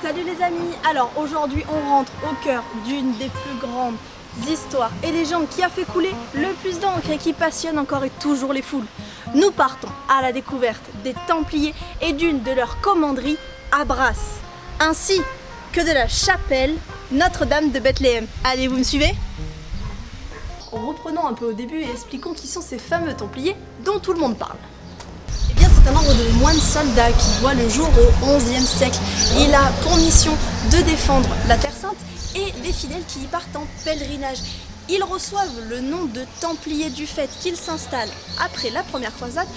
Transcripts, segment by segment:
Salut les amis. Alors aujourd'hui on rentre au cœur d'une des plus grandes histoires et légendes qui a fait couler le plus d'encre et qui passionne encore et toujours les foules. Nous partons à la découverte des Templiers et d'une de leurs commanderies à Brasse, ainsi que de la chapelle Notre-Dame de Bethléem. Allez, vous me suivez? Reprenons un peu au début et expliquons qui sont ces fameux Templiers dont tout le monde parle. Eh bien, c'est un ordre de moines soldats qui voit le jour au XIe siècle. Il a pour mission de défendre la Terre Sainte et les fidèles qui y partent en pèlerinage. Ils reçoivent le nom de Templiers du fait qu'ils s'installent après la première croisade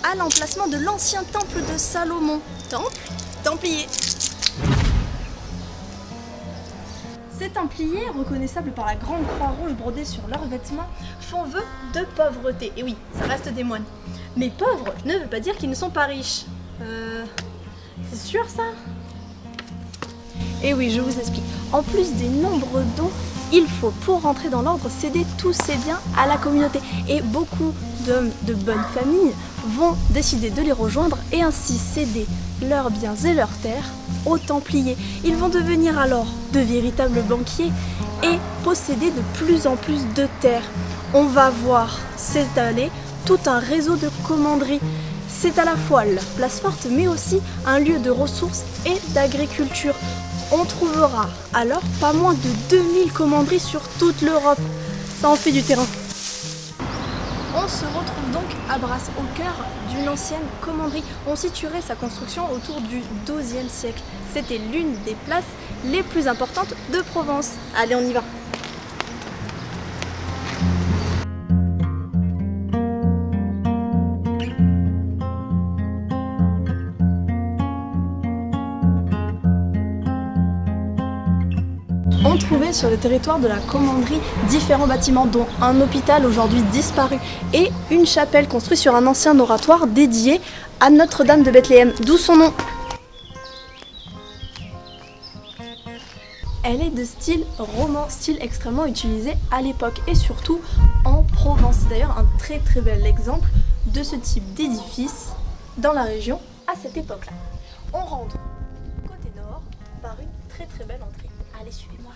à l'emplacement de l'ancien temple de Salomon. Temple, Templier. Ces Templiers, reconnaissables par la grande croix rouge brodée sur leurs vêtements, font vœu de pauvreté. Et oui, ça reste des moines. Mais pauvres ne veut pas dire qu'ils ne sont pas riches. C'est sûr ça? Et oui, je vous explique. En plus des nombreux dons, il faut, pour rentrer dans l'ordre, céder tous ses biens à la communauté. Et beaucoup d'hommes de bonne famille vont décider de les rejoindre et ainsi céder leurs biens et leurs terres aux Templiers. Ils vont devenir alors de véritables banquiers et posséder de plus en plus de terres. On va voir s'étaler tout un réseau de commanderies. C'est à la fois leur place forte mais aussi un lieu de ressources et d'agriculture. On trouvera alors pas moins de 2000 commanderies sur toute l'Europe. Ça en fait du terrain. On se retrouve donc à Brasse, au cœur d'une ancienne commanderie. On situerait sa construction autour du XIIe siècle. C'était l'une des places les plus importantes de Provence. Allez, on y va. On trouvait sur le territoire de la commanderie différents bâtiments, dont un hôpital aujourd'hui disparu et une chapelle construite sur un ancien oratoire dédié à Notre-Dame de Bethléem, d'où son nom. Elle est de style roman, style extrêmement utilisé à l'époque et surtout en Provence. C'est d'ailleurs un très très bel exemple de ce type d'édifice dans la région à cette époque-là. On rentre côté nord par une très très belle entrée. Allez, suivez-moi.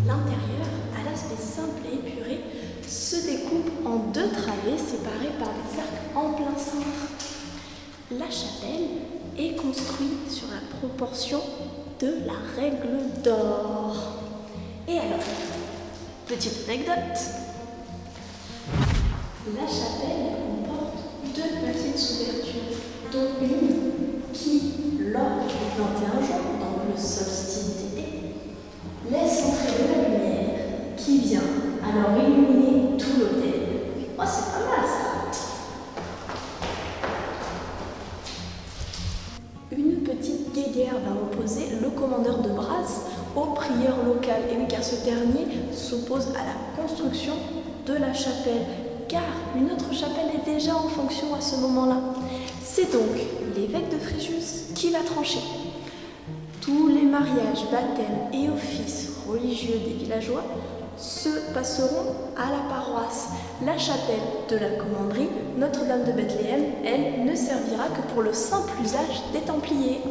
L'intérieur, à l'aspect simple et épuré, se découpe en deux travées séparées par des arcs en plein cintre. La chapelle est construite sur la proportion de la règle d'or. Et alors, petite anecdote, la chapelle comporte deux petites ouvertures, dont une qui, lors du 21 juin, donc le solstice d'été, laisse entrer de la lumière qui vient alors illuminer tout l'hôtel. Oh, c'est pas mal ça! Une petite guéguerre va opposer le commandeur de Brasse au prieur local. Et oui, car ce dernier s'oppose à la construction de la chapelle, car une autre chapelle est déjà en fonction à ce moment-là. C'est donc l'évêque de Fréjus qui va trancher. Tous les mariages, baptêmes et offices religieux des villageois se passeront à la paroisse. La chapelle de la commanderie Notre-Dame de Bethléem, elle, ne servira que pour le simple usage des Templiers.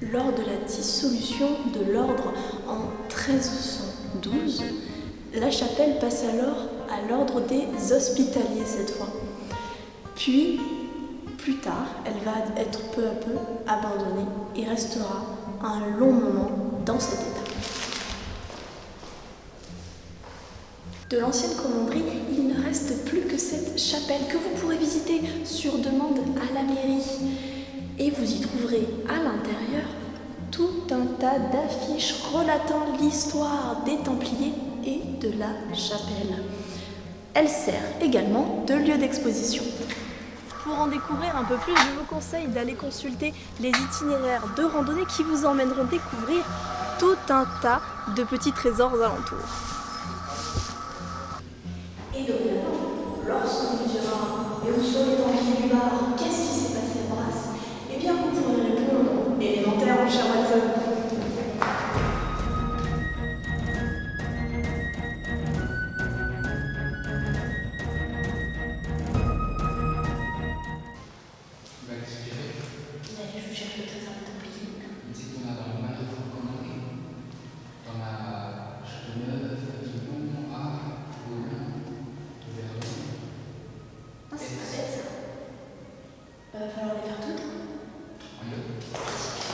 Lors de la dissolution de l'ordre en 1312, la chapelle passe alors à l'ordre des Hospitaliers cette fois. Puis, plus tard, elle va être peu à peu abandonnée et restera un long moment dans cet état. De l'ancienne commanderie, il ne reste plus que cette chapelle que vous pourrez visiter sur demande à la mairie. Et vous y trouverez à l'intérieur tout un tas d'affiches relatant l'histoire des Templiers et de la chapelle. Elle sert également de lieu d'exposition. Pour en découvrir un peu plus, je vous conseille d'aller consulter les itinéraires de randonnée qui vous emmèneront découvrir tout un tas de petits trésors alentours. Et dorénavant, lorsque vous direz « Et où sont les Templiers du Var? Qu'est-ce qui s'est passé à Brasse ?» Eh bien, vous pourrez répondre « Élémentaire, mon cher Watson !» Mais je cherche le trésor des Templiers. C'est qu'on a dans le mal de Franck-Comté, dans la Châteauneuf, Avignon, Arles, Boulogne, Verdun. Ah, c'est pas bête ça. Bah, va falloir les faire toutes. Oui.